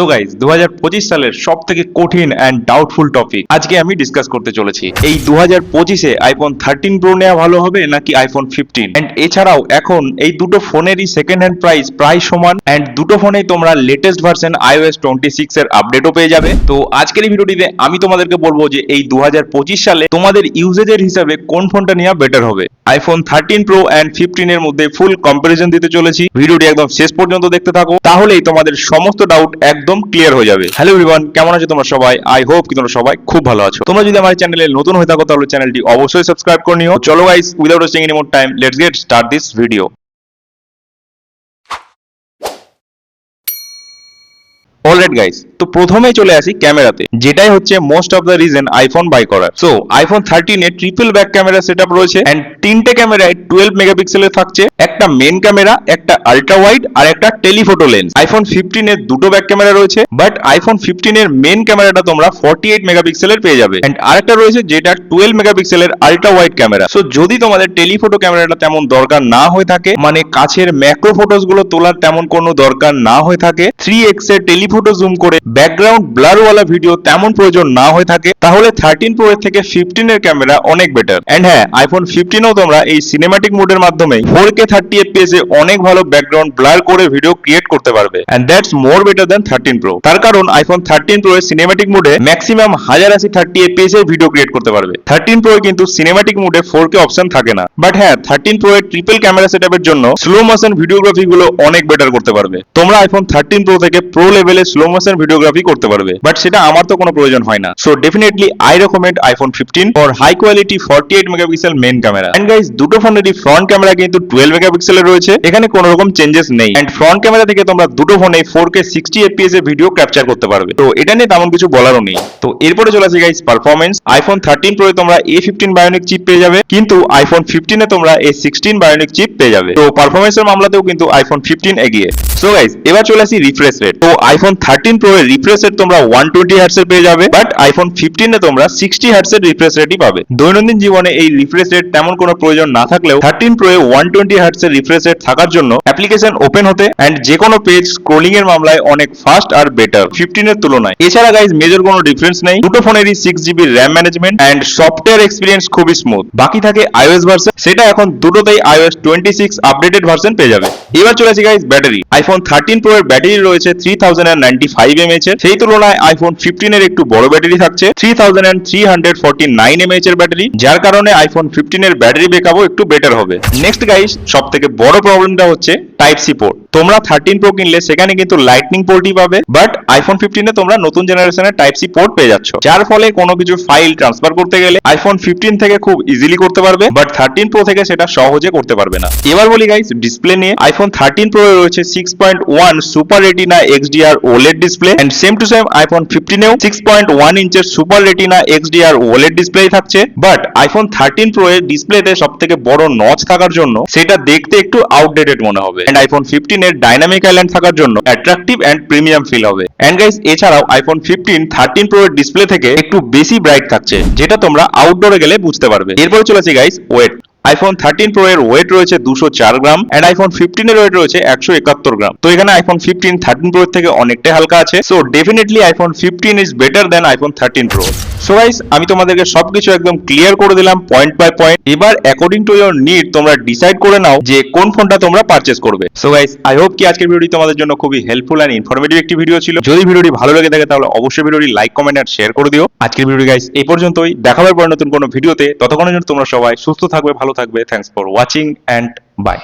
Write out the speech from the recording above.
So guys 2025 সালের সব থেকে কঠিন অ্যান্ড ডাউটফুল টপিক আজকে আমি ডিসকাস করতে চলেছি। এই 2025-এ আইফোন 13 প্রো নেওয়া ভালো হবে নাকি আইফোন 15? অ্যান্ড এছাড়াও এখন এই দুটো ফোনেরই সেকেন্ড হ্যান্ড প্রাইস প্রায় সমান, অ্যান্ড দুটো ফোনেই তোমরা লেটেস্ট ভার্সন iOS 26 এর আপডেটও পেয়ে যাবে। তো আজকের এই ভিডিওটিতে আমি তোমাদেরকে বলবো যে এই 2025 সালে তোমাদের ইউজেজের হিসাবে কোন ফোনটা নেওয়া বেটার হবে। আইফোন 13 প্রো অ্যান্ড 15 এর মধ্যে ফুল কম্পারিজন দিতে চলেছি। ভিডিওটি একদম শেষ পর্যন্ত দেখতে থাকো, তাহলেই তোমাদের সমস্ত ডাউট একদম ক্লিয়ার হয়ে যাবে। হ্যালো এভরিওয়ান, কেমন আছো তোমরা সবাই? আই হোপ কি তোমরা সবাই খুব ভালো আছো। তোমরা যদি আমার চ্যানেলে নতুন হয়ে থাকো তাহলে চ্যানেলটি অবশ্যই সাবস্ক্রাইব করে নিও। চলো guys, without wasting any more time, let's get start this video. Alright guys, তো প্রথমেই চলে আসি ক্যামেরাতে, যেটাই হচ্ছে most of the reason iPhone buy করার। সো আইফোন 13 এ ট্রিপল ব্যাক ক্যামেরা সেটআপ রয়েছে, এন্ড তিনটে ক্যামেরায় 12 মেগাপিক্সেলের থাকছে, একটা মেন ক্যামেরা, একটা আল্ট্রা ওয়াইড আর একটা টেলিফটো লেন্স। আইফোন 15 এর দুটো ব্যাক ক্যামেরা রয়েছে, বাট আইফোন 15 এর মেন ক্যামেরাটা তোমরা 48 মেগাপিক্সেলের পেয়ে যাবে, এন্ড আরেকটা রয়েছে যেটা 12 মেগাপিক্সেলের আল্ট্রা ওয়াইড ক্যামেরা। সো যদি তোমাদের টেলিফটো ক্যামেরাটা তেমন দরকার না হয়ে থাকে, মানে কাছের ম্যাক্রো ফটোস গুলো তোলার তেমন কোনো দরকার না হয়ে থাকে, 3x এর টেলিফটো জুম করে ব্যাকগ্রাউন্ড ব্লার ওয়ালা ভিডিও তেমন প্রয়োজন না হয়ে থাকে, তাহলে 13 প্রো এর থেকে 15 এর ক্যামেরা অনেক বেটার। এন্ড হ্যাঁ, আইফোন 15 এও তোমরা এই সিনেম্যাটিক মোডের মাধ্যমে 4K 30 fps এ অনেক ভালো ব্যাকগ্রাউন্ড ব্লার করে ভিডিও ক্রিয়েট করতে পারবে, and that's more better than 13 pro. তার কারণ আইফোন 13 প্রো এর সিনেম্যাটিক মোডে ম্যাক্সিমাম 1080 30 fps এ ভিডিও ক্রিয়েট করতে পারবে। 13 প্রো এ কিন্তু সিনেম্যাটিক মোডে 4K অপশন থাকে না। বাট হ্যাঁ, 13 প্রো এর ট্রিপল ক্যামেরা সেটআপের জন্য স্লো মোশন ভিডিওগ্রাফি গুলো অনেক বেটার করতে পারবে। তোমরা আইফোন 13 প্রো থেকে প্রো লেভেলে স্লো মোশন ভিডিওগ্রাফি করতে পারবে, বাট সেটা আমার তো কোনো প্রয়োজন হয় না। So definitely I recommend iPhone 15 for high quality 48 megapixel main camera. And guys, দুটো ফোনেরই ফ্রন্ট ক্যামেরা কিন্তু 12 মেগাপিক্সেলের রয়েছে, এখানে কোনো রকম চেঞ্জেস নেই। এন্ড ফ্রন্ট ক্যামেরা থেকে তোমরা দুটো ফোনে 4K 60 fps এ ভিডিও ক্যাপচার করতে পারবে, তো এটা নিয়ে তেমন কিছু বলারও নেই। তো এরপরে চলে আসে গাইস পারফরম্যান্স। আইফোন 13 প্রো এ তোমরা A15 বায়োনিক চিপ পেয়ে যাবে, কিন্তু আইফোন 15 এ তোমরা A16 বায়োনিক চিপ পেয়ে যাবে। তো পারফরম্যান্সের মামলাতেও কিন্তু আইফোন 15 এগিয়ে। সো গাইস, এবার চলে আসি রিফ্রেশ রেট। তো আইফোন 13 প্রো এর রিফ্রেশ রেট তোমরা 120 হার্টজ এর পেয়ে যাবে, বাট আইফোন 15 এ তোমরা 60 হার্টজ এর রিফ্রেশ রেটই পাবে। দৈনন্দিন জীবনে এই রিফ্রেশ রেট তেমন কোনো প্রয়োজন না থাকলেও 13 প্রো এ 120 হার্টজ এর রিফ্রেশ রেট থাকার জন্য অ্যাপ্লিকেশন ওপেন হতে এন্ড যে কোনো পেজ স্ক্রোলিং এর মামলায় অনেক ফাস্ট আর বেটার 15 এর তুলনায়। এছাড়া গাইস, মেজর কোনো ডিফারেন্স নেই। দুটো ফোনেরই 6GB RAM management and software experience খুবই স্মুথ। বাকি থাকে iOS ভার্সন, সেটা এখন দুটোতেই iOS 26 আপডেটেড ভার্সন পেয়ে যাবে। এবার চলে আসি গাইস ব্যাটারি। আইফোন 13 প্রো এর ব্যাটারি রয়েছে 3095 mAh এর, সেই তুলনায় আইফোন 15 এর একটু বড় ব্যাটারি থাকছে 3349 mAh এর ব্যাটারি, যার কারণে আইফোন 15 এর ব্যাটারি ব্যাকআপও একটু বেটার হবে। নেক্সট গাইস, সবথেকে বড় প্রবলেমটা হচ্ছে টাইপ সি পোর্ট। তোমরা 13 প্রো কিনলে সেখানে কিন্তু লাইটনিং পোর্টই পাবে, বাট আইফোন 15 এ তোমরা নতুন জেনারেশনের টাইপ সি পোর্ট পেয়ে যাচ্ছ, যার ফলে কোনো কিছু ফাইল ট্রান্সফার করতে গেলে আইফোন 15 থেকে খুব ইজিলি করতে পারবে, বাট 13 প্রো থেকে সেটা সহজে করতে পারবে না। এবার বলি গাইস ডিসপ্লে নিয়ে। আইফোন 13 প্রো এ রয়েছে 6.1 super retina XDR OLED display, and same to same iPhone 15 এও 6.1 ইঞ্চের super retina XDR OLED display থাকছে, বাট আইফোন 13 প্রো এর ডিসপ্লেতে সবথেকে বড় নচ থাকার জন্য সেটা দেখতে একটু আউটডেটেড মনে হবে, এন্ড আইফোন 15 এর ডাইনামিক আইল্যান্ড থাকার জন্য অ্যাট্রাকটিভ এন্ড প্রিমিয়াম ফিল হবে। এন্ড গাইস, এছাড়াও আইফোন 15 13 প্রো এর ডিসপ্লে থেকে একটু বেশি ব্রাইট থাকছে, যেটা তোমরা আউটডোরে গেলে বুঝতে পারবে। এরপরে চলেছি গাইস ওয়েট। আইফোন 13 প্রো এর ওয়েট রয়েছে 204 গ্রাম, এন্ড আইফোন 15 এর ওয়েট রয়েছে 171 গ্রাম। তো এখানে আইফোন 15 13 প্রো এর থেকে অনেকটাই হালকা আছে। So definitely iPhone 15 is better than iPhone 13 pro. So guys, আমি তোমাদেরকে সবকিছু একদম ক্লিয়ার করে দিলাম পয়েন্ট বাই পয়েন্ট। এবার অ্যাকর্ডিং টু ইওর নিড তোমরা ডিসাইড করে নাও যে কোন ফোনটা তোমরা পারচেজ করবে। সো গাইস, আই হোপ কি আজকের ভিডিওটি তোমাদের জন্য খুবই হেল্পফুল এন্ড ইনফরমেটিভ একটি ভিডিও ছিল। যদি ভিডিওটি ভালো লেগে থাকে তাহলে অবশ্যই ভিডিওটি লাইক, কমেন্ট আর শেয়ার করে দিও। আজকের ভিডিও গাইস এই পর্যন্তই। দেখা হবে পরে নতুন কোনো ভিডিওতে। ততক্ষণের জন্য তোমরা সবাই সুস্থ থাকবে, ভালো থাকবে। Thanks for watching and by.